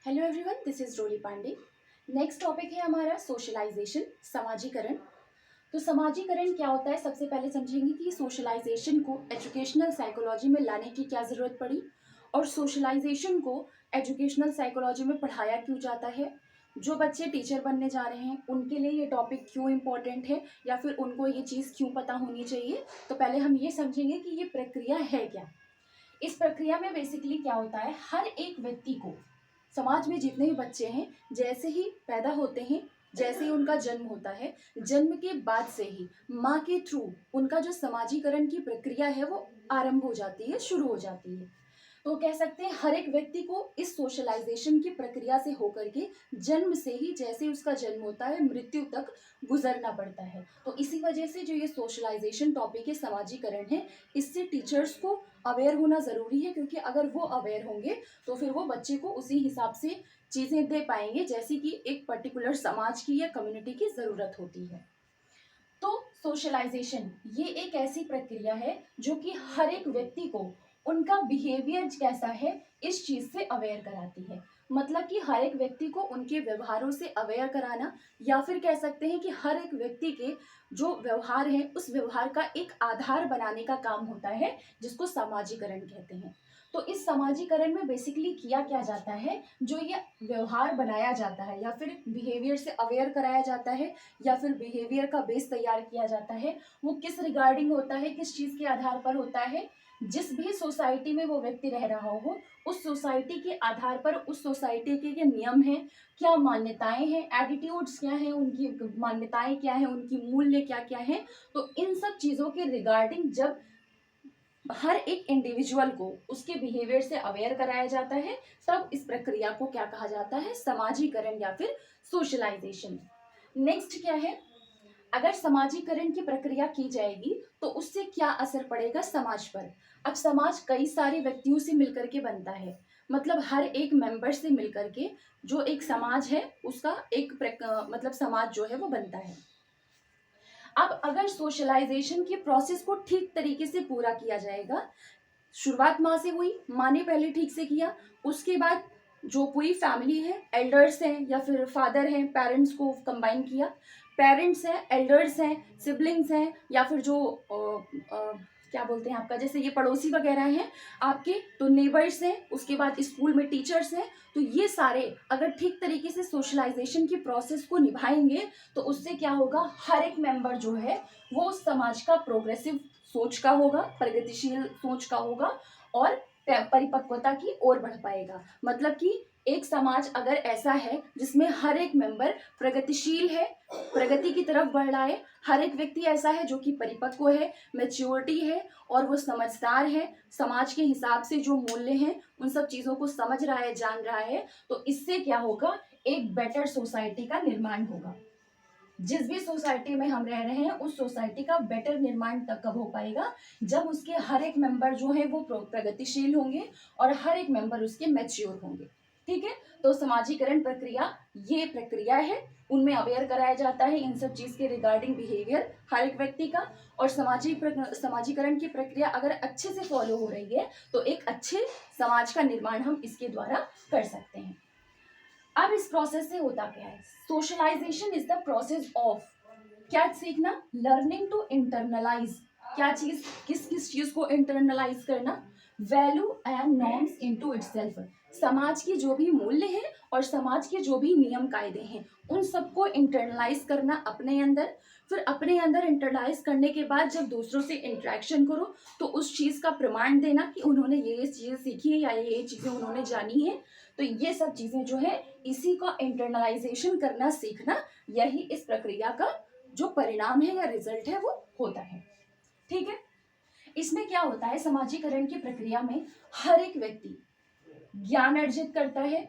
Hello everyone, this is Roli Pandey. Next topic है हमारा socialisation, समाजीकरण। तो समाजीकरण क्या होता है, सबसे पहले समझेंगे कि सोशलाइजेशन को एजुकेशनल साइकोलॉजी में लाने की क्या ज़रूरत पड़ी और सोशलाइजेशन को एजुकेशनल साइकोलॉजी में पढ़ाया क्यों जाता है। जो बच्चे टीचर बनने जा रहे हैं उनके लिए ये टॉपिक क्यों इम्पोर्टेंट है या फिर उनको ये चीज़ क्यों पता होनी चाहिए। तो पहले हम ये समझेंगे कि ये प्रक्रिया है क्या। इस प्रक्रिया में बेसिकली क्या होता है, हर एक व्यक्ति को, समाज में जितने भी बच्चे हैं, जैसे ही पैदा होते हैं, जैसे ही उनका जन्म होता है, जन्म के बाद से ही माँ के थ्रू उनका जो समाजीकरण की प्रक्रिया है वो आरंभ हो जाती है, शुरू हो जाती है। तो कह सकते हैं हर एक व्यक्ति को इस सोशलाइजेशन की प्रक्रिया से होकर के जन्म से ही, जैसे उसका जन्म होता है, मृत्यु तक गुजरना पड़ता है। तो इसी वजह से जो ये सोशलाइजेशन टॉपिक है, समाजीकरण है, इससे टीचर्स को अवेयर होना ज़रूरी है, क्योंकि अगर वो अवेयर होंगे तो फिर वो बच्चे को उसी हिसाब से चीज़ें दे पाएंगे जैसी कि एक पर्टिकुलर समाज की या कम्युनिटी की ज़रूरत होती है। तो सोशलाइजेशन ये एक ऐसी प्रक्रिया है जो कि हर एक व्यक्ति को उनका बिहेवियर कैसा है इस चीज से अवेयर कराती है। मतलब कि हर एक व्यक्ति को उनके व्यवहारों से अवेयर कराना, या फिर कह सकते हैं कि हर एक व्यक्ति के जो व्यवहार है उस व्यवहार का एक आधार बनाने का काम होता है, जिसको समाजीकरण कहते हैं। तो इस समाजीकरण में बेसिकली किया क्या जाता है, जो ये व्यवहार बनाया जाता है या फिर बिहेवियर से अवेयर कराया जाता है या फिर बिहेवियर का बेस तैयार किया जाता है, वो किस रिगार्डिंग होता है, किस चीज़ के आधार पर होता है। जिस भी सोसाइटी में वो व्यक्ति रह रहा हो, उस सोसाइटी के आधार पर उस सोसाइटी के क्या नियम हैं, क्या मान्यताएं हैं, एटीट्यूड्स क्या हैं, उनकी मान्यताएं क्या हैं, उनकी मूल्य क्या क्या हैं। तो इन सब चीज़ों के रिगार्डिंग जब हर एक इंडिविजुअल को उसके बिहेवियर से अवेयर कराया जाता है, तब इस प्रक्रिया को क्या कहा जाता है, समाजीकरण या फिर सोशलाइजेशन। नेक्स्ट क्या है, अगर समाजीकरण की प्रक्रिया की जाएगी तो उससे क्या असर पड़ेगा समाज पर। अब समाज कई सारे व्यक्तियों से मिलकर के बनता है, मतलब हर एक मेंबर से मिलकर के जो एक समाज है उसका एक मतलब समाज जो है वो बनता है। अब अगर सोशलाइजेशन की प्रोसेस को ठीक तरीके से पूरा किया जाएगा, शुरुआत माँ से हुई, माँ ने पहले ठीक से किया, उसके बाद जो पूरी फैमिली है, एल्डर्स हैं या फिर फादर हैं, पेरेंट्स को कंबाइन किया, पेरेंट्स हैं, एल्डर्स हैं, सिबलिंग्स हैं, या फिर जो क्या बोलते हैं आपका, जैसे ये पड़ोसी वगैरह हैं आपके, तो नेबर्स हैं, उसके बाद स्कूल में टीचर्स हैं। तो ये सारे अगर ठीक तरीके से सोशलाइजेशन की प्रोसेस को निभाएंगे तो उससे क्या होगा, हर एक मेंबर जो है वो उस समाज का प्रोग्रेसिव सोच का होगा, प्रगतिशील सोच का होगा और परिपक्वता की ओर बढ़ पाएगा। मतलब कि एक समाज अगर ऐसा है जिसमें हर एक मेंबर प्रगतिशील है, प्रगति की तरफ बढ़ रहा है, हर एक व्यक्ति ऐसा है जो कि परिपक्व है, मैच्योरिटी है और वो समझदार है, समाज के हिसाब से जो मूल्य हैं उन सब चीज़ों को समझ रहा है, जान रहा है, तो इससे क्या होगा, एक बेटर सोसाइटी का निर्माण होगा। जिस भी सोसाइटी में हम रह रहे हैं उस सोसाइटी का बेटर निर्माण तब कब हो पाएगा, जब उसके हर एक मेंबर जो है वो प्रगतिशील होंगे और हर एक मेंबर उसके मैच्योर होंगे। ठीक है, तो समाजीकरण प्रक्रिया ये प्रक्रिया है, उनमें अवेयर कराया जाता है इन सब चीज के रिगार्डिंग बिहेवियर हर एक व्यक्ति का। और समाजीकरण की प्रक्रिया अगर अच्छे से फॉलो हो रही है तो एक अच्छे समाज का निर्माण हम इसके द्वारा कर सकते हैं। अब इस प्रोसेस से होता क्या है, socialisation is the process of क्या सीखना, लर्निंग टू इंटरनलाइज, क्या चीज, किस किस चीज को इंटरनलाइज करना, value and norms into itself, समाज की जो भी मूल्य है और समाज के जो भी नियम कायदे हैं उन सबको इंटरनलाइज करना अपने अंदर। फिर अपने अंदर इंटरनलाइज करने के बाद जब दूसरों से इंटरेक्शन करो तो उस चीज का प्रमाण देना कि उन्होंने ये चीजें सीखी है या ये चीजें उन्होंने जानी है। तो ये सब चीजें जो है, इसी का इंटरनलाइजेशन करना सीखना, यही इस प्रक्रिया का जो परिणाम है या रिजल्ट है वो होता है। ठीक है, इसमें क्या होता है, समाजीकरण की प्रक्रिया में हर एक व्यक्ति ज्ञान अर्जित करता है,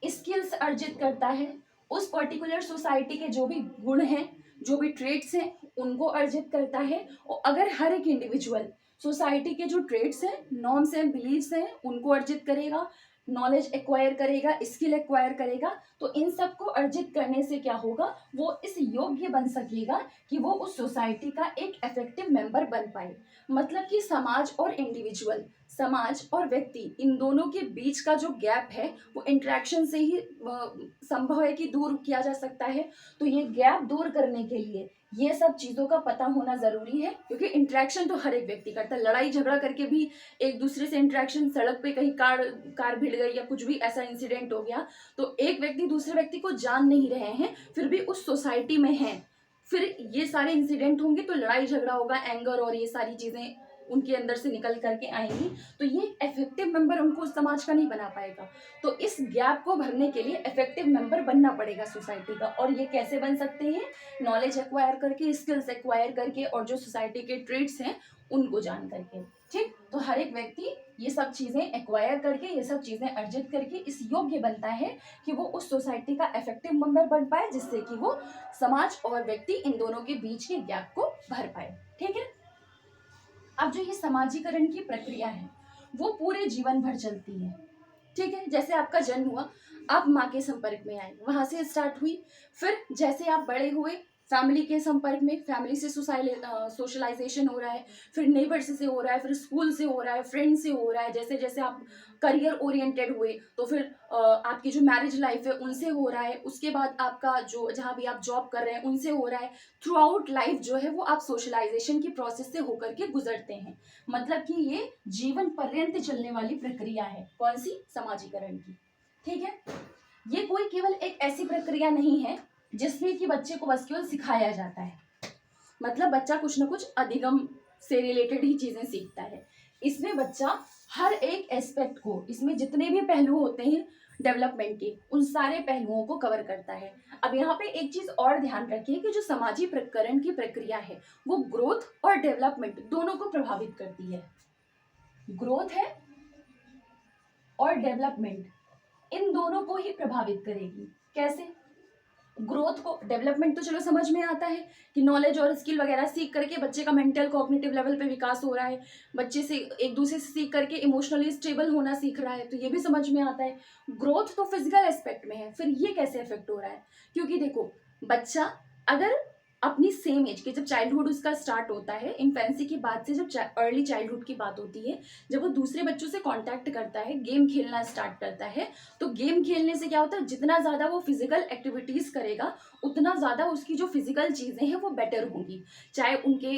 स्किल्स अर्जित करता है, उस पर्टिकुलर सोसाइटी के जो भी गुण हैं, जो भी ट्रेड्स हैं उनको अर्जित करता है। और अगर हर एक इंडिविजुअल सोसाइटी के जो ट्रेड्स हैं, नॉर्म्स हैं, बिलीव्स हैं उनको अर्जित करेगा, नॉलेज एक्वायर करेगा, स्किल एक्वायर करेगा, तो इन सब को अर्जित करने से क्या होगा, वो इस योग्य बन सकेगा कि वो उस सोसाइटी का एक इफेक्टिव मेंबर बन पाए। मतलब कि समाज और इंडिविजुअल, समाज और व्यक्ति, इन दोनों के बीच का जो गैप है वो इंटरेक्शन से ही संभव है कि दूर किया जा सकता है। तो ये गैप दूर करने के लिए ये सब चीज़ों का पता होना ज़रूरी है, क्योंकि इंटरेक्शन तो हर एक व्यक्ति करता है। लड़ाई झगड़ा करके भी एक दूसरे से इंटरेक्शन, सड़क पे कहीं कार भिड़ गई या कुछ भी ऐसा इंसिडेंट हो गया, तो एक व्यक्ति दूसरे व्यक्ति को जान नहीं रहे हैं, फिर भी उस सोसाइटी में हैं, फिर ये सारे इंसिडेंट होंगे तो लड़ाई झगड़ा होगा, एंगर और ये सारी चीज़ें उनके अंदर से निकल करके आएंगी, तो ये इफेक्टिव मेंबर उनको उस समाज का नहीं बना पाएगा। तो इस गैप को भरने के लिए इफेक्टिव मेंबर बनना पड़ेगा सोसाइटी का। और ये कैसे बन सकते हैं, नॉलेज एक्वायर करके, स्किल्स एक्वायर करके, और जो सोसाइटी के ट्रेड्स हैं उनको जान करके। ठीक, तो हर एक व्यक्ति ये सब चीज़ें एक्वायर करके, ये सब चीज़ें अर्जित करके इस योग्य बनता है कि वो उस सोसाइटी का इफेक्टिव मेंबर बन पाए, जिससे कि वो समाज और व्यक्ति इन दोनों के बीच के गैप को भर पाए। ठीक है, अब जो ये समाजीकरण की प्रक्रिया है वो पूरे जीवन भर चलती है। ठीक है, जैसे आपका जन्म हुआ, आप माँ के संपर्क में आए, वहां से स्टार्ट हुई, फिर जैसे आप बड़े हुए फैमिली के संपर्क में, फैमिली से सोशलाइजेशन हो रहा है, फिर नेबर्स से हो रहा है, फिर स्कूल से हो रहा है, फ्रेंड से हो रहा है, जैसे जैसे आप करियर ओरिएंटेड हुए तो फिर आपकी जो मैरिज लाइफ है उनसे हो रहा है, उसके बाद आपका जो जहाँ भी आप जॉब कर रहे हैं उनसे हो रहा है। थ्रू आउट लाइफ जो है वो आप सोशलाइजेशन की प्रोसेस से होकर के गुजरते हैं। मतलब कि ये जीवन पर्यंत चलने वाली प्रक्रिया है। कौन सी, समाजीकरण की। ठीक है, ये कोई केवल एक ऐसी प्रक्रिया नहीं है जिसमें कि बच्चे को बस केवल सिखाया जाता है। मतलब बच्चा कुछ ना कुछ अधिगम से रिलेटेड ही चीजें सीखता है। इसमें बच्चा हर एक एस्पेक्ट को, इसमें जितने भी पहलू होते हैं डेवलपमेंट के, उन सारे पहलुओं को कवर करता है। अब यहाँ पे एक चीज और ध्यान रखिए कि जो समाजीकरण की प्रक्रिया है वो ग्रोथ और डेवलपमेंट दोनों को प्रभावित करती है। ग्रोथ है और डेवलपमेंट, इन दोनों को ही प्रभावित करेगी। कैसे, ग्रोथ को, डेवलपमेंट तो चलो समझ में आता है कि नॉलेज और स्किल वगैरह सीख करके बच्चे का मेंटल कॉग्निटिव लेवल पे विकास हो रहा है, बच्चे से एक दूसरे से सीख करके इमोशनली स्टेबल होना सीख रहा है, तो ये भी समझ में आता है। ग्रोथ तो फिजिकल एस्पेक्ट में है, फिर ये कैसे इफेक्ट हो रहा है, क्योंकि देखो बच्चा अगर अपनी सेम एज के, जब चाइल्डहुड उसका स्टार्ट होता है, इन्फेंसी के बाद से जब अर्ली चाइल्डहुड की बात होती है, जब वो दूसरे बच्चों से कांटेक्ट करता है, गेम खेलना स्टार्ट करता है, तो गेम खेलने से क्या होता है, जितना ज़्यादा वो फिजिकल एक्टिविटीज़ करेगा उतना ज़्यादा उसकी जो फिजिकल चीज़ें हैं वो बेटर होंगी। चाहे उनके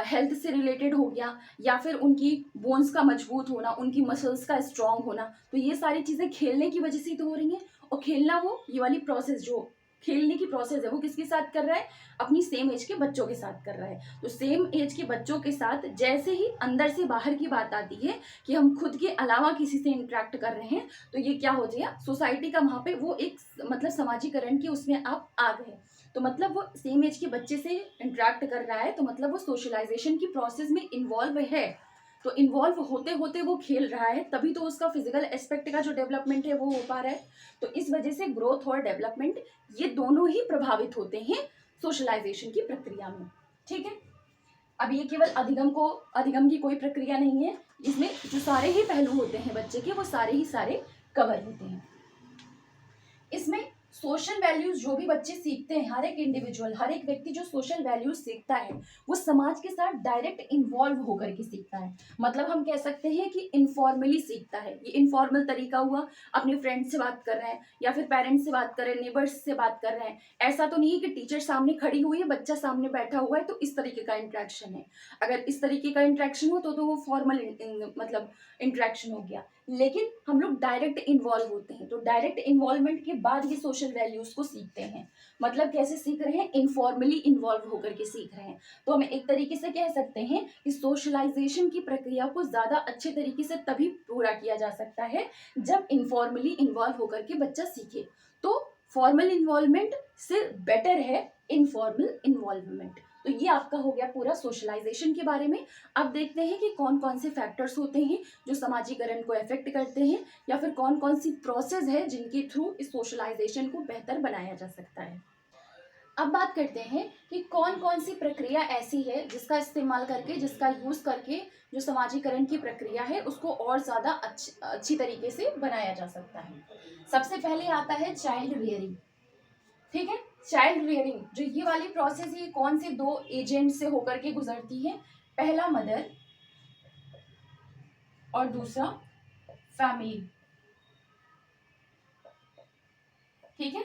हेल्थ से रिलेटेड हो गया, या फिर उनकी बोन्स का मजबूत होना, उनकी मसल्स का स्ट्रांग होना, तो ये सारी चीज़ें खेलने की वजह से ही तो हो रही हैं। और खेलना, वो ये वाली प्रोसेस, जो खेलने की प्रोसेस है वो किसके साथ कर रहा है, अपनी सेम एज के बच्चों के साथ कर रहा है। तो सेम एज के बच्चों के साथ जैसे ही अंदर से बाहर की बात आती है कि हम खुद के अलावा किसी से इंटरेक्ट कर रहे हैं, तो ये क्या हो जाएगा, सोसाइटी का वहाँ पे वो एक मतलब समाजीकरण की उसमें आप आ गए। तो मतलब वो सेम एज के बच्चे से इंटरेक्ट कर रहा है, तो मतलब वो सोशलाइजेशन की प्रोसेस में इन्वॉल्व है। तो इन्वॉल्व होते होते वो खेल रहा है, तभी तो उसका फिजिकल एस्पेक्ट का जो डेवलपमेंट है वो हो पा रहा है। तो इस वजह से ग्रोथ और डेवलपमेंट ये दोनों ही प्रभावित होते हैं सोशलाइजेशन की प्रक्रिया में। ठीक है, अब ये केवल अधिगम की कोई प्रक्रिया नहीं है, इसमें जो सारे ही पहलू होते हैं बच्चे के वो सारे ही सारे कवर होते हैं। इसमें सोशल वैल्यूज जो भी बच्चे सीखते हैं, हर एक इंडिविजुअल, हर एक व्यक्ति जो सोशल वैल्यूज सीखता है वो समाज के साथ डायरेक्ट इन्वॉल्व होकर के सीखता है। मतलब हम कह सकते हैं कि इनफॉर्मली सीखता है। ये इनफॉर्मल तरीका हुआ, अपने फ्रेंड से बात कर रहे हैं या फिर पेरेंट्स से बात कर रहे हैं, नेबर्स से बात कर रहे हैं। ऐसा तो नहीं है कि टीचर सामने खड़ी हुई है, बच्चा सामने बैठा हुआ है तो इस तरीके का इंट्रैक्शन है। अगर इस तरीके का इंट्रैक्शन हो तो वो फॉर्मल मतलब इंट्रैक्शन हो गया। लेकिन हम लोग डायरेक्ट इन्वॉल्व होते हैं, तो डायरेक्ट इन्वॉल्वमेंट के बाद ये सोशल वैल्यूज को सीखते हैं। मतलब कैसे सीख रहे हैं, इनफॉर्मली इन्वॉल्व होकर के सीख रहे हैं। तो हम एक तरीके से कह सकते हैं कि सोशलाइजेशन की प्रक्रिया को ज्यादा अच्छे तरीके से तभी पूरा किया जा सकता है जब इनफॉर्मली इन्वॉल्व होकर के बच्चा सीखे। तो फॉर्मल इन्वॉल्वमेंट से बेटर है इनफॉर्मल इन्वॉल्वमेंट। तो ये आपका हो गया पूरा सोशलाइजेशन के बारे में। अब देखते हैं कि कौन कौन से फैक्टर्स होते हैं जो समाजीकरण को अफेक्ट करते हैं, या फिर कौन कौन सी प्रोसेस है जिनके थ्रू इस सोशलाइजेशन को बेहतर बनाया जा सकता है। अब बात करते हैं कि कौन कौन सी प्रक्रिया ऐसी है जिसका इस्तेमाल करके, जिसका यूज़ करके जो समाजीकरण की प्रक्रिया है उसको और ज़्यादा अच्छी तरीके से बनाया जा सकता है। सबसे पहले आता है चाइल्ड रियरिंग। ठीक है, चाइल्ड रियरिंग जो ये वाली प्रोसेस है कौन से दो एजेंट से होकर के गुजरती है? पहला मदर और दूसरा फैमिली। ठीक है,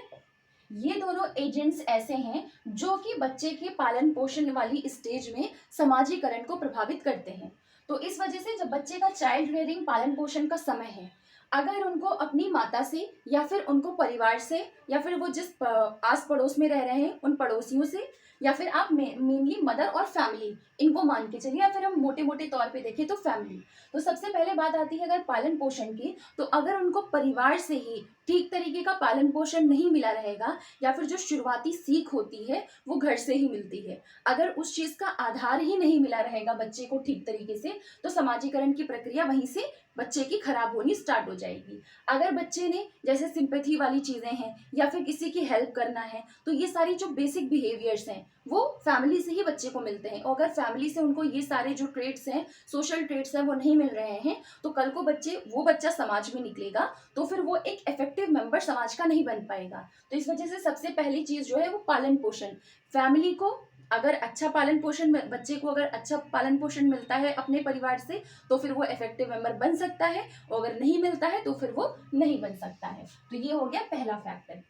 ये दोनों एजेंट्स ऐसे हैं जो कि बच्चे के पालन पोषण वाली स्टेज में समाजीकरण को प्रभावित करते हैं। तो इस वजह से जब बच्चे का चाइल्ड रेयरिंग पालन पोषण का समय है, अगर उनको अपनी माता से या फिर उनको परिवार से या फिर वो जिस आस पड़ोस में रह रहे हैं उन पड़ोसियों से, या फिर आप मेनली मदर और फैमिली इनको मान के चलिए, या फिर हम मोटे मोटे तौर पे देखें तो फैमिली। तो सबसे पहले बात आती है अगर पालन पोषण की, तो अगर उनको परिवार से ही ठीक तरीके का पालन पोषण नहीं मिला रहेगा, या फिर जो शुरुआती सीख होती है वो घर से ही मिलती है, अगर उस चीज़ का आधार ही नहीं मिला रहेगा बच्चे को ठीक तरीके से, तो समाजीकरण की प्रक्रिया वहीं से बच्चे की खराब होनी स्टार्ट हो जाएगी। अगर बच्चे ने जैसे सिंपैथी वाली चीज़ें हैं या फिर किसी की हेल्प करना है, तो ये सारी जो बेसिक बिहेवियर्स हैं वो फैमिली से ही बच्चे को मिलते हैं। और अगर फैमिली से उनको ये सारे जो ट्रेट्स हैं, सोशल ट्रेट्स हैं, वो नहीं मिल रहे हैं, तो कल को वो बच्चा समाज में निकलेगा तो फिर वो एक इफेक्टिव मेंबर समाज का नहीं बन पाएगा। तो इस वजह से सबसे पहली चीज़ जो है वो पालन पोषण। फैमिली को अगर अच्छा पालन पोषण, बच्चे को अगर अच्छा पालन पोषण मिलता है अपने परिवार से, तो फिर वो इफेक्टिव मेंबर बन सकता है, और अगर नहीं मिलता है तो फिर वो नहीं बन सकता है। तो ये हो गया पहला फैक्टर।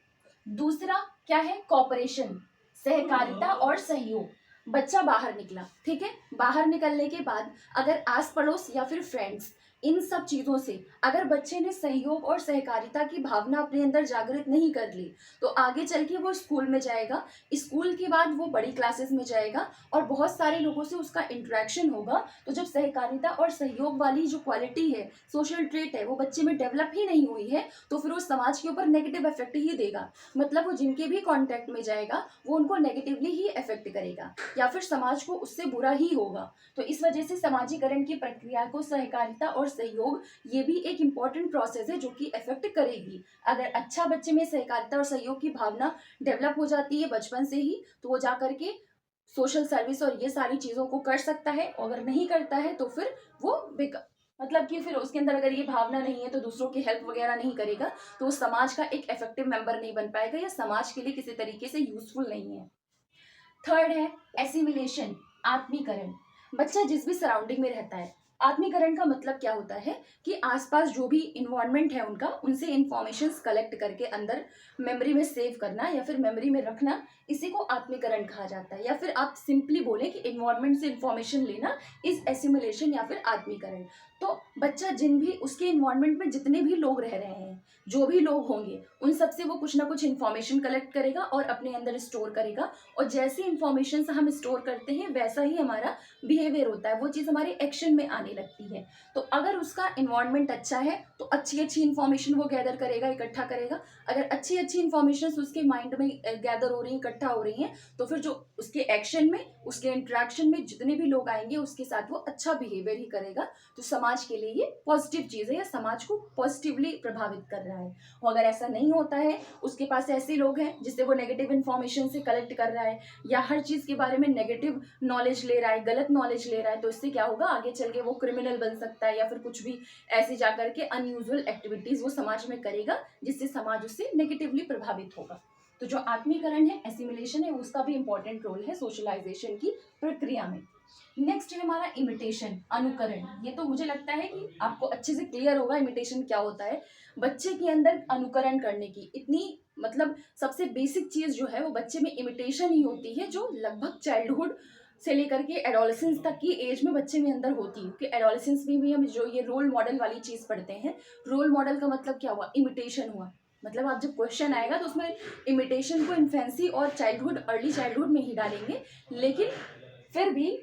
दूसरा क्या है? कॉपरेशन, सहकारिता और सहयोग। बच्चा बाहर निकला, ठीक है, बाहर निकलने के बाद अगर आस पड़ोस या फिर फ्रेंड्स, इन सब चीज़ों से अगर बच्चे ने सहयोग और सहकारिता की भावना अपने अंदर जागृत नहीं कर ली, तो आगे चल के वो स्कूल में जाएगा, स्कूल के बाद वो बड़ी क्लासेस में जाएगा और बहुत सारे लोगों से उसका इंटरेक्शन होगा। तो जब सहकारिता और सहयोग वाली जो क्वालिटी है, सोशल ट्रेट है, वो बच्चे में डेवलप ही नहीं हुई है, तो फिर वो समाज के ऊपर नेगेटिव इफेक्ट ही देगा। मतलब वो जिनके भी कांटेक्ट में जाएगा वो उनको नेगेटिवली ही इफेक्ट करेगा, या फिर समाज को उससे बुरा ही होगा। तो इस वजह से समाजीकरण की प्रक्रिया को सहकारिता और सहयोग, ये भी एक इम्पॉर्टेंट प्रोसेस है जो कि इफेक्ट करेगी। अगर अच्छा बच्चे में सहकारिता और सहयोग की भावना डेवलप हो जाती है बचपन से ही, तो वो जा करके सोशल सर्विस और ये सारी चीज़ों को कर सकता है। और अगर नहीं करता है तो फिर वो मतलब कि फिर उसके अंदर अगर ये भावना नहीं है तो दूसरों की हेल्प वगैरह नहीं करेगा, तो वो समाज का एक इफेक्टिव मेंबर नहीं बन पाएगा, या समाज के लिए किसी तरीके से यूजफुल नहीं है। थर्ड है एसिमिलेशन, आत्मीकरण। बच्चा जिस भी सराउंडिंग में रहता है, आत्मीकरण का मतलब क्या होता है कि आसपास जो भी इन्वायरमेंट है उनका, उनसे इंफॉर्मेशंस कलेक्ट करके अंदर मेमोरी में सेव करना या फिर मेमोरी में रखना, इसी को आत्मीकरण कहा जाता है। या फिर आप सिंपली बोले कि इन्वायरमेंट से इंफॉर्मेशन लेना इज एसिमिलेशन या फिर आत्मीकरण। तो बच्चा जिन भी उसके इन्वायरमेंट में जितने भी लोग रह रहे हैं, जो भी लोग होंगे, उन सब से वो कुछ ना कुछ इन्फॉर्मेशन कलेक्ट करेगा और अपने अंदर स्टोर करेगा। और जैसी इंफॉर्मेशन हम स्टोर करते हैं वैसा ही हमारा बिहेवियर होता है, वो चीज़ हमारे एक्शन में आने लगती है। तो अगर उसका इन्वायरमेंट अच्छा है तो अच्छी अच्छी इन्फॉर्मेशन वो गैदर करेगा, इकट्ठा करेगा। अगर अच्छी अच्छी इन्फॉर्मेशन उसके माइंड में गैदर हो रही हैं, इकट्ठा हो रही हैं, तो फिर जो उसके एक्शन में, उसके इंट्रैक्शन में जितने भी लोग आएंगे उसके साथ वो अच्छा बिहेवियर ही करेगा। तो समाज के लिए ये पॉजिटिव चीज़ है, या समाज को पॉजिटिवली प्रभावित कर रहा है। और अगर ऐसा नहीं होता है, उसके पास ऐसे लोग हैं जिससे वो नेगेटिव इन्फॉर्मेशन से कलेक्ट कर रहा है, या हर चीज़ के बारे में नेगेटिव नॉलेज ले रहा है, गलत नॉलेज ले रहा है, तो इससे क्या होगा, आगे चल के वो क्रिमिनल बन सकता है, या फिर कुछ भी ऐसे जाकर के अनयूजुअल एक्टिविटीज़ वो समाज में करेगा जिससे समाज उससे नेगेटिवली प्रभावित होगा। तो जो आत्मीकरण है, एसिमिलेशन है, उसका भी इंपॉर्टेंट रोल है सोशलाइजेशन की प्रक्रिया में। नेक्स्ट है हमारा इमिटेशन, अनुकरण। ये तो मुझे लगता है कि आपको अच्छे से क्लियर होगा इमिटेशन क्या होता है। बच्चे के अंदर अनुकरण करने की इतनी, मतलब सबसे बेसिक चीज़ जो है वो बच्चे में इमिटेशन ही होती है, जो लगभग चाइल्डहुड से लेकर के एडोलेसेंस तक की एज में बच्चे में अंदर होती है। कि एडोलेसेंस में भी हम जो ये रोल मॉडल वाली चीज़ पढ़ते हैं, रोल मॉडल का मतलब क्या हुआ, इमिटेशन हुआ। मतलब आप जब क्वेश्चन आएगा तो उसमें इमिटेशन को इन्फेंसी और चाइल्डहुड, अर्ली चाइल्डहुड में ही डालेंगे, लेकिन फिर भी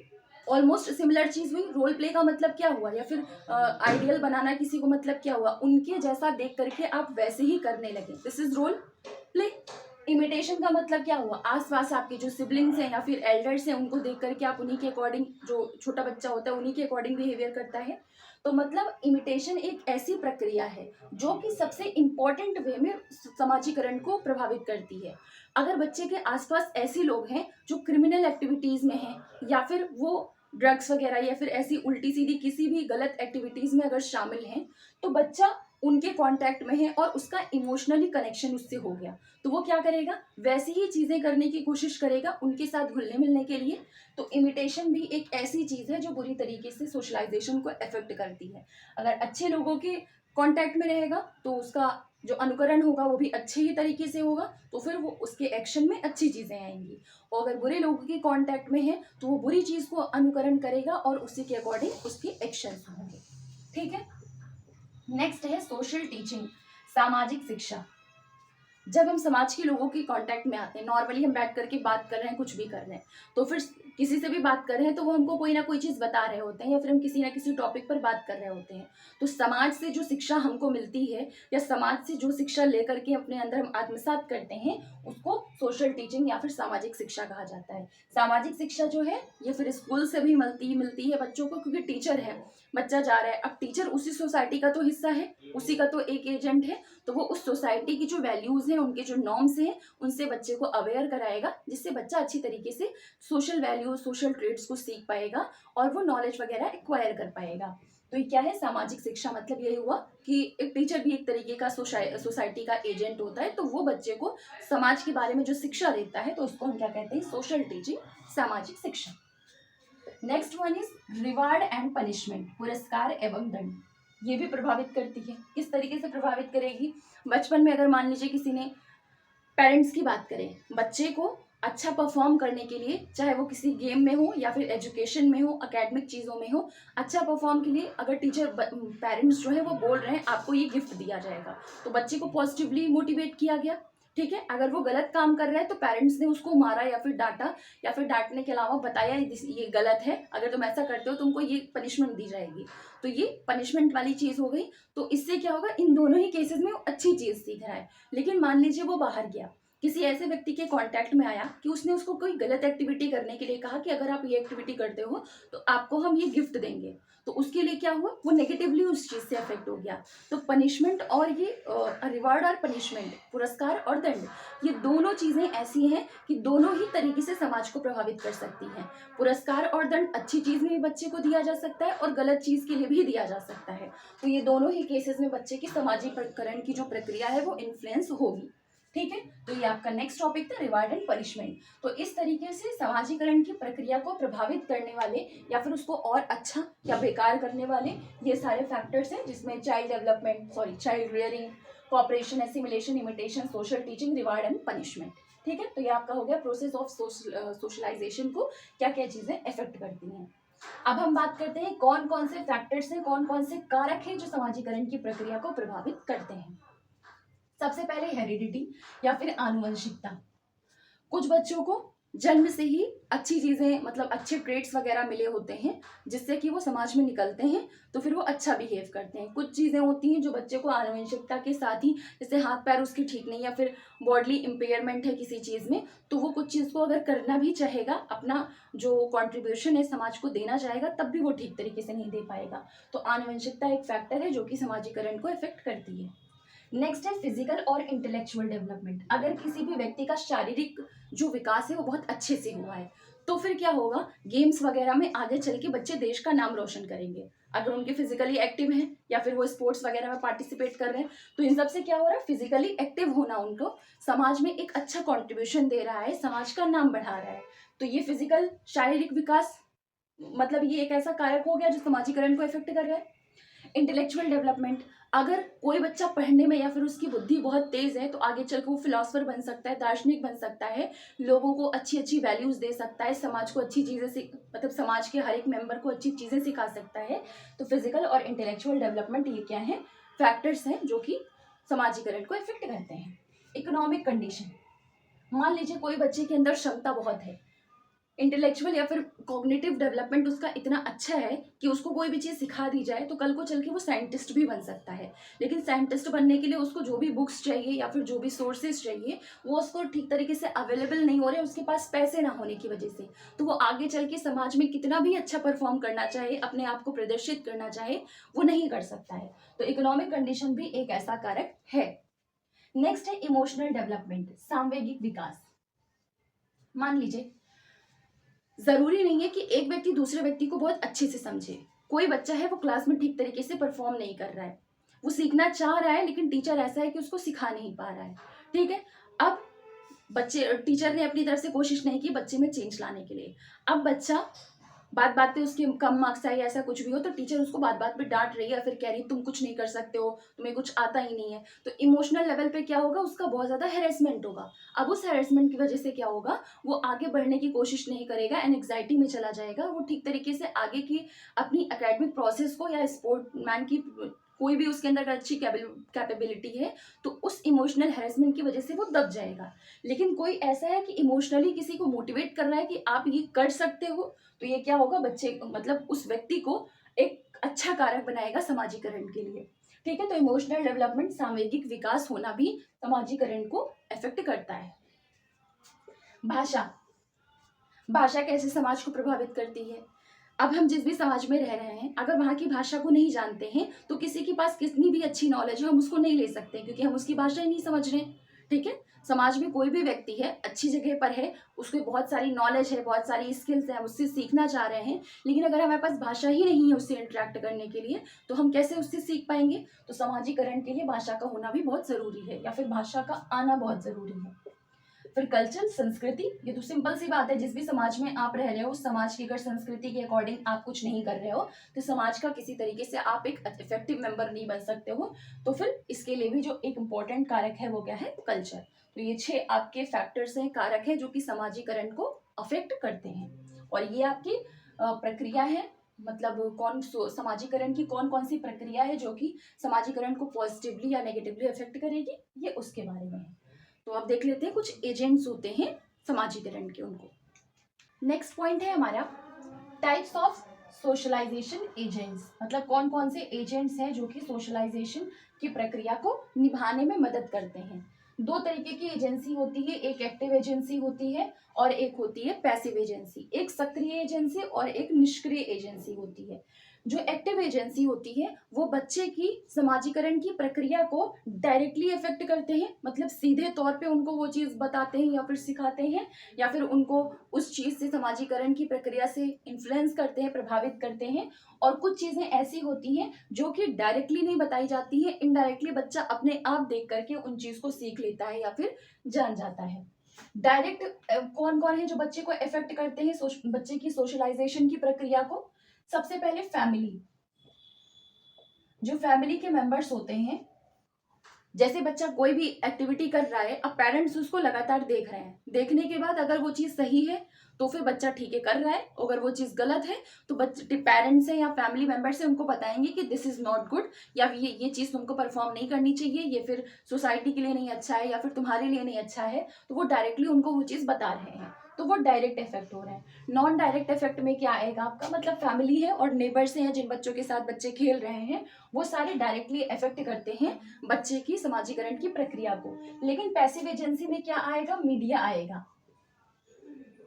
ऑलमोस्ट सिमिलर चीज़ हुई। रोल प्ले का मतलब क्या हुआ, या फिर आइडियल बनाना किसी को मतलब क्या हुआ, उनके जैसा देख करके आप वैसे ही करने लगे, this is role play. Imitation का मतलब क्या हुआ, आसपास आपके जो सिबलिंग्स हैं या फिर एल्डर्स हैं उनको देख करके आप उन्हीं के अकॉर्डिंग, जो छोटा बच्चा होता है उन्हीं के अकॉर्डिंग बिहेवियर करता है। तो मतलब इमिटेशन एक ऐसी प्रक्रिया है जो कि सबसे इम्पोर्टेंट वे में समाजीकरण को प्रभावित करती है। अगर बच्चे के आसपास ऐसे लोग हैं जो क्रिमिनल एक्टिविटीज में हैं, या फिर वो ड्रग्स वगैरह या फिर ऐसी उल्टी सीधी किसी भी गलत एक्टिविटीज में अगर शामिल हैं, तो बच्चा उनके कांटेक्ट में है और उसका इमोशनली कनेक्शन उससे हो गया, तो वो क्या करेगा, वैसी ही चीजें करने की कोशिश करेगा उनके साथ घुलने मिलने के लिए। तो इमिटेशन भी एक ऐसी चीज है जो बुरी तरीके से सोशलाइजेशन को अफेक्ट करती है। अगर अच्छे लोगों के कांटेक्ट में रहेगा तो उसका जो अनुकरण होगा वो भी अच्छे ही तरीके से होगा, तो फिर वो उसके एक्शन में अच्छी चीजें आएंगी। और अगर बुरे लोगों के कांटेक्ट में है तो वो बुरी चीज को अनुकरण करेगा और उसी के अकॉर्डिंग उसके एक्शन होंगे। ठीक है। नेक्स्ट है सोशल टीचिंग, सामाजिक शिक्षा। जब हम समाज के लोगों के कांटेक्ट में आते हैं, नॉर्मली हम बैठ करके बात कर रहे हैं, कुछ भी कर रहे हैं, तो फिर किसी से भी बात कर रहे हैं तो वो हमको कोई ना कोई चीज़ बता रहे होते हैं या फिर हम किसी ना किसी टॉपिक पर बात कर रहे होते हैं। तो समाज से जो शिक्षा हमको मिलती है या समाज से जो शिक्षा लेकर के अपने अंदर हम आत्मसात करते हैं, उसको सोशल टीचिंग या फिर सामाजिक शिक्षा कहा जाता है। सामाजिक शिक्षा जो है ये फिर स्कूल से भी मिलती है बच्चों को, क्योंकि टीचर है, बच्चा जा रहा है, अब टीचर उसी सोसाइटी का तो हिस्सा है, उसी का तो एक एजेंट है, तो वो उस सोसाइटी की जो वैल्यूज हैं, उनके जो नॉर्म्स हैं, उनसे बच्चे को अवेयर कराएगा, जिससे बच्चा अच्छी तरीके से सोशल वैल्यूज, सोशल ट्रेड्स को सीख पाएगा और वो नॉलेज वगैरह एक्वायर कर पाएगा। तो ये क्या है, सामाजिक शिक्षा मतलब यही हुआ कि एक टीचर भी एक तरीके का सोसाइटी का एजेंट होता है, तो वो बच्चे को समाज के बारे में जो शिक्षा देता है, तो उसको हम क्या कहते हैं, सोशल टीचिंग, सामाजिक शिक्षा। Next one is reward and punishment, पुरस्कार एवं दंड। ये भी प्रभावित करती है। किस तरीके से प्रभावित करेगी, बचपन में अगर मान लीजिए किसी ने, पेरेंट्स की बात करें, बच्चे को अच्छा परफॉर्म करने के लिए, चाहे वो किसी गेम में हो या फिर एजुकेशन में हो, एकेडमिक चीज़ों में हो, अच्छा परफॉर्म के लिए अगर टीचर, पेरेंट्स जो है वो बोल रहे हैं आपको ये गिफ्ट दिया जाएगा, तो बच्चे को पॉजिटिवली मोटिवेट किया गया। ठीक है। अगर वो गलत काम कर रहा है तो पेरेंट्स ने उसको मारा या फिर डांटा, या फिर डांटने के अलावा बताया ये गलत है, अगर तुम ऐसा करते हो तुमको ये पनिशमेंट दी जाएगी, तो ये पनिशमेंट वाली चीज़ हो गई। तो इससे क्या होगा, इन दोनों ही केसेस में वो अच्छी चीज़ सीख रहा है। लेकिन मान लीजिए वो बाहर गया, किसी ऐसे व्यक्ति के कांटेक्ट में आया कि उसने उसको कोई गलत एक्टिविटी करने के लिए कहा कि अगर आप ये एक्टिविटी करते हो तो आपको हम ये गिफ्ट देंगे, तो उसके लिए क्या हुआ, वो नेगेटिवली उस चीज़ से अफेक्ट हो गया। तो पनिशमेंट और ये रिवार्ड और पनिशमेंट, पुरस्कार और दंड, ये दोनों चीज़ें ऐसी हैं कि दोनों ही तरीके से समाज को प्रभावित कर सकती हैं। पुरस्कार और दंड अच्छी चीज़ में भी बच्चे को दिया जा सकता है और गलत चीज़ के लिए भी दिया जा सकता है। तो ये दोनों ही केसेस में बच्चे की सामाजिकरण की जो प्रक्रिया है वो इन्फ्लुएंस होगी। ठीक है। तो ये आपका नेक्स्ट टॉपिक था, रिवार्ड एंड पनिशमेंट। तो इस तरीके से समाजीकरण की प्रक्रिया को प्रभावित करने वाले या फिर उसको और अच्छा या बेकार करने वाले ये सारे फैक्टर्स हैं, जिसमें child rearing, cooperation, assimilation, imitation, social teaching, reward and punishment. ठीक है। तो ये आपका हो गया प्रोसेस ऑफ सोशलाइजेशन को क्या क्या चीजें इफेक्ट करती हैं। अब हम बात करते हैं कौन कौन से फैक्टर्स हैं, कौन कौन से कारक हैं जो समाजीकरण की प्रक्रिया को प्रभावित करते हैं। सबसे पहले हेरिडिटी या फिर आनुवंशिकता। कुछ बच्चों को जन्म से ही अच्छी चीजें, मतलब अच्छे ट्रेट्स वगैरह मिले होते हैं, जिससे कि वो समाज में निकलते हैं तो फिर वो अच्छा बिहेव करते हैं। कुछ चीजें होती हैं जो बच्चे को आनुवंशिकता के साथ ही, जैसे हाथ पैर उसके ठीक नहीं या फिर बॉडली इम्पेयरमेंट है किसी चीज में, तो वो कुछ चीज को अगर करना भी चाहेगा, अपना जो कॉन्ट्रीब्यूशन है समाज को देना चाहेगा, तब भी वो ठीक तरीके से नहीं दे पाएगा। तो आनुवंशिकता एक फैक्टर है जो कि समाजीकरण को इफेक्ट करती है। नेक्स्ट है फिजिकल और इंटेलेक्चुअल डेवलपमेंट। अगर किसी भी व्यक्ति का शारीरिक जो विकास है वो बहुत अच्छे से हुआ है, तो फिर क्या होगा, गेम्स वगैरह में आगे चल के बच्चे देश का नाम रोशन करेंगे। अगर उनके फिजिकली एक्टिव हैं या फिर वो स्पोर्ट्स वगैरह में पार्टिसिपेट कर रहे हैं, तो इन सब से क्या हो रहा है, फिजिकली एक्टिव होना उनको समाज में एक अच्छा कॉन्ट्रीब्यूशन दे रहा है, समाज का नाम बढ़ा रहा है। तो ये फिजिकल शारीरिक विकास, मतलब ये एक ऐसा कारक हो गया जो समाजीकरण को इफेक्ट कर रहा है। इंटेलेक्चुअल डेवलपमेंट, अगर कोई बच्चा पढ़ने में या फिर उसकी बुद्धि बहुत तेज है तो आगे चलकर वो फिलोसफर बन सकता है, दार्शनिक बन सकता है, लोगों को अच्छी अच्छी वैल्यूज दे सकता है, समाज को अच्छी चीजें मतलब समाज के हर एक मेंबर को अच्छी चीजें सिखा सकता है। तो फिजिकल और इंटेलेक्चुअल डेवलपमेंट ये क्या है, फैक्टर्स हैं जो कि समाजीकरण को इफेक्ट करते हैं। इकोनॉमिक कंडीशन, मान लीजिए कोई बच्चे के अंदर क्षमता बहुत है, इंटेलेक्चुअल या फिर कॉग्निटिव डेवलपमेंट उसका इतना अच्छा है कि उसको कोई भी चीज़ सिखा दी जाए तो कल को चल के वो साइंटिस्ट भी बन सकता है। लेकिन साइंटिस्ट बनने के लिए उसको जो भी बुक्स चाहिए या फिर जो भी सोर्सेज चाहिए वो उसको ठीक तरीके से अवेलेबल नहीं हो रहे, उसके पास पैसे ना होने की वजह से, तो वो आगे चल के समाज में कितना भी अच्छा परफॉर्म करना चाहे, अपने आप को प्रदर्शित करना चाहे, वो नहीं कर सकता है। तो इकोनॉमिक कंडीशन भी एक ऐसा कारक है। नेक्स्ट है इमोशनल डेवलपमेंट, सामवेगिक विकास। मान लीजिए जरूरी नहीं है कि एक व्यक्ति दूसरे व्यक्ति को बहुत अच्छे से समझे। कोई बच्चा है वो क्लास में ठीक तरीके से परफॉर्म नहीं कर रहा है, वो सीखना चाह रहा है लेकिन टीचर ऐसा है कि उसको सिखा नहीं पा रहा है। ठीक है, अब बच्चे टीचर ने अपनी तरफ से कोशिश नहीं की बच्चे में चेंज लाने के लिए। अब बच्चा बात बात पे उसके कम मार्क्स आए, ऐसा कुछ भी हो तो टीचर उसको बात बात पे डांट रही है, फिर कह रही तुम कुछ नहीं कर सकते हो, तुम्हें कुछ आता ही नहीं है। तो इमोशनल लेवल पे क्या होगा, उसका बहुत ज्यादा हेरेसमेंट होगा। अब उस हेरेसमेंट की वजह से क्या होगा, वो आगे बढ़ने की कोशिश नहीं करेगा, एंग्जाइटी में चला जाएगा, वो ठीक तरीके से आगे की अपनी एकेडमिक प्रोसेस को या स्पोर्टमैन की कोई भी उसके अंदर अच्छी कैपेबिलिटी है तो उस इमोशनल हेरेसमेंट की वजह से वो दब जाएगा। लेकिन कोई ऐसा है कि इमोशनली किसी को मोटिवेट कर रहा है कि आप ये कर सकते हो, तो ये क्या होगा, बच्चे मतलब उस व्यक्ति को एक अच्छा कारक बनाएगा समाजीकरण के लिए। ठीक है, तो इमोशनल डेवलपमेंट, सामूहिक विकास होना भी समाजीकरण को अफेक्ट करता है। भाषा, भाषा कैसे समाज को प्रभावित करती है। अब हम जिस भी समाज में रह रहे हैं, अगर वहाँ की भाषा को नहीं जानते हैं तो किसी के पास कितनी भी अच्छी नॉलेज है हम उसको नहीं ले सकते क्योंकि हम उसकी भाषा ही नहीं समझ रहे। ठीक है, समाज में कोई भी व्यक्ति है अच्छी जगह पर है, उसको बहुत सारी नॉलेज है, बहुत सारी स्किल्स है, उससे सीखना चाह रहे हैं, लेकिन अगर हमारे पास भाषा ही नहीं है उससे इंटरेक्ट करने के लिए तो हम कैसे उससे सीख पाएंगे। तो समाजीकरण के लिए भाषा का होना भी बहुत जरूरी है या फिर भाषा का आना बहुत जरूरी है। फिर कल्चर, संस्कृति, ये तो सिंपल सी बात है, जिस भी समाज में आप रह रहे हो उस समाज की अगर संस्कृति के अकॉर्डिंग आप कुछ नहीं कर रहे हो तो समाज का किसी तरीके से आप एक इफेक्टिव मेंबर नहीं बन सकते हो। तो फिर इसके लिए भी जो एक इम्पोर्टेंट कारक है वो क्या है, कल्चर। तो ये 6 आपके फैक्टर्स हैं, कारक है जो कि समाजीकरण को अफेक्ट करते हैं। और ये आपकी प्रक्रिया है, मतलब समाजीकरण की कौन कौन सी प्रक्रिया है जो कि समाजीकरण को पॉजिटिवली या नेगेटिवली अफेक्ट करेगी, ये उसके बारे में है। तो अब देख लेते हैं कुछ एजेंट्स होते हैं समाजीकरण के, उनको। नेक्स्ट पॉइंट है हमारा टाइप्स ऑफ सोशलाइजेशन एजेंट्स, मतलब कौन कौन से एजेंट्स हैं जो कि सोशलाइजेशन की प्रक्रिया को निभाने में मदद करते हैं। 2 तरीके की एजेंसी होती है, एक एक्टिव एजेंसी होती है और एक होती है पैसिव एजेंसी। एक सक्रिय एजेंसी और एक निष्क्रिय एजेंसी होती है। जो एक्टिव एजेंसी होती है वो बच्चे की समाजीकरण की प्रक्रिया को डायरेक्टली इफेक्ट करते हैं, मतलब सीधे तौर पे उनको वो चीज़ बताते हैं या फिर सिखाते हैं या फिर उनको उस चीज़ से समाजीकरण की प्रक्रिया से इन्फ्लुएंस करते हैं, प्रभावित करते हैं। और कुछ चीज़ें ऐसी होती हैं जो कि डायरेक्टली नहीं बताई जाती है, इनडायरेक्टली बच्चा अपने आप देख करके उन चीज़ को सीख लेता है या फिर जान जाता है। डायरेक्ट कौन कौन है जो बच्चे को इफेक्ट करते हैं बच्चे की सोशलाइजेशन की प्रक्रिया को। सबसे पहले फैमिली, जो फैमिली के मेंबर्स होते हैं, जैसे बच्चा कोई भी एक्टिविटी कर रहा है, अब पेरेंट्स उसको लगातार देख रहे हैं, देखने के बाद अगर वो चीज़ सही है तो फिर बच्चा ठीक है कर रहा है, अगर वो चीज़ गलत है तो बच्चे पेरेंट्स हैं या फैमिली मेंबर्स हैं उनको बताएंगे कि दिस इज़ नॉट गुड, या ये चीज़ तुमको परफॉर्म नहीं करनी चाहिए, ये फिर सोसाइटी के लिए नहीं अच्छा है या फिर तुम्हारे लिए नहीं अच्छा है, तो वो डायरेक्टली उनको वो चीज़ बता रहे हैं, तो वो डायरेक्ट इफेक्ट हो रहे हैं। नॉन डायरेक्ट इफेक्ट में क्या आएगा आपका, मतलब फैमिली है और नेबर्स हैं जिन बच्चों के साथ बच्चे खेल रहे हैं, वो सारे डायरेक्टली इफेक्ट करते हैं बच्चे की समाजीकरण की प्रक्रिया को। लेकिन पैसिव एजेंसी में क्या आएगा, मीडिया आएगा,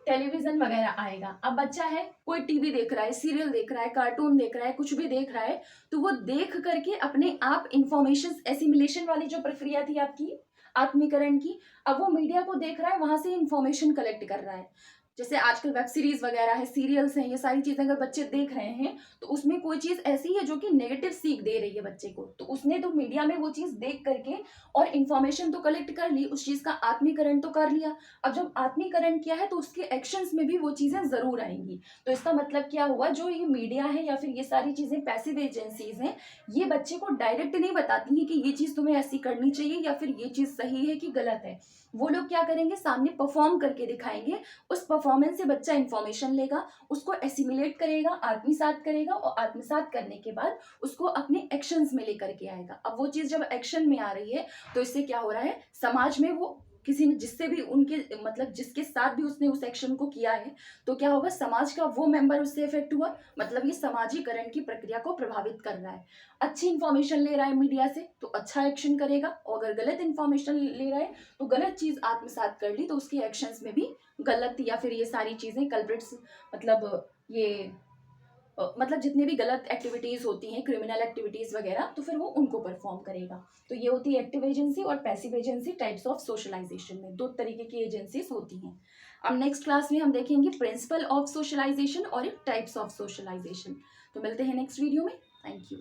टेलीविजन वगैरह आएगा। अब बच्चा है कोई टीवी देख रहा है, सीरियल देख रहा है, कार्टून देख रहा है, कुछ भी देख रहा है, तो वो देख करके अपने आप इंफॉर्मेशन एसिमिलेशन वाली जो प्रक्रिया थी आपकी आत्मीकरण की, अब वो मीडिया को देख रहा है, वहां से इंफॉर्मेशन कलेक्ट कर रहा है। जैसे आजकल वेब सीरीज वगैरह है, सीरियल्स हैं, ये सारी चीजें अगर बच्चे देख रहे हैं तो उसमें कोई चीज ऐसी है जो कि नेगेटिव सीख दे रही है बच्चे को, तो उसने तो मीडिया में वो चीज देख करके और इन्फॉर्मेशन तो कलेक्ट कर ली, उस चीज का आत्मीकरण तो कर लिया। अब जब आत्मीकरण किया है तो उसके एक्शंस में भी वो चीजें जरूर आएंगी। तो इसका मतलब क्या हुआ, जो ये मीडिया है या फिर ये सारी चीजें पैसिव एजेंसीज हैं, ये बच्चे को डायरेक्ट नहीं बताती हैं कि ये चीज तुम्हें ऐसी करनी चाहिए या फिर ये चीज सही है कि गलत है। वो लोग क्या करेंगे, सामने परफॉर्म करके दिखाएंगे, उस परफॉर्मेंस से बच्चा इंफॉर्मेशन लेगा, उसको एसिमिलेट करेगा, आत्मसात करेगा और आत्मसात करने के बाद उसको अपने एक्शंस में लेकर के आएगा। अब वो चीज जब एक्शन में आ रही है तो इससे क्या हो रहा है, समाज में वो किसी ने जिससे भी उनके मतलब जिसके साथ भी उसने उस एक्शन को किया है, तो क्या होगा, समाज का वो मेंबर उससे इफेक्ट हुआ, मतलब ये समाजीकरण की प्रक्रिया को प्रभावित कर रहा है। अच्छी इंफॉर्मेशन ले रहा है मीडिया से तो अच्छा एक्शन करेगा, और अगर गलत इंफॉर्मेशन ले रहा है तो गलत चीज आत्मसात कर ली तो उसके एक्शंस में भी गलत या फिर ये सारी चीजें कल्प्रिट्स, मतलब ये मतलब जितनी भी गलत एक्टिविटीज होती हैं, क्रिमिनल एक्टिविटीज वगैरह, तो फिर वो उनको परफॉर्म करेगा। तो ये होती है एक्टिव एजेंसी और passive agency types of socialisation में, दो तरीके की एजेंसीज होती हैं। अब नेक्स्ट क्लास में हम देखेंगे प्रिंसिपल ऑफ सोशलाइजेशन और टाइप्स ऑफ सोशलाइजेशन। तो मिलते हैं नेक्स्ट वीडियो में। Thank you.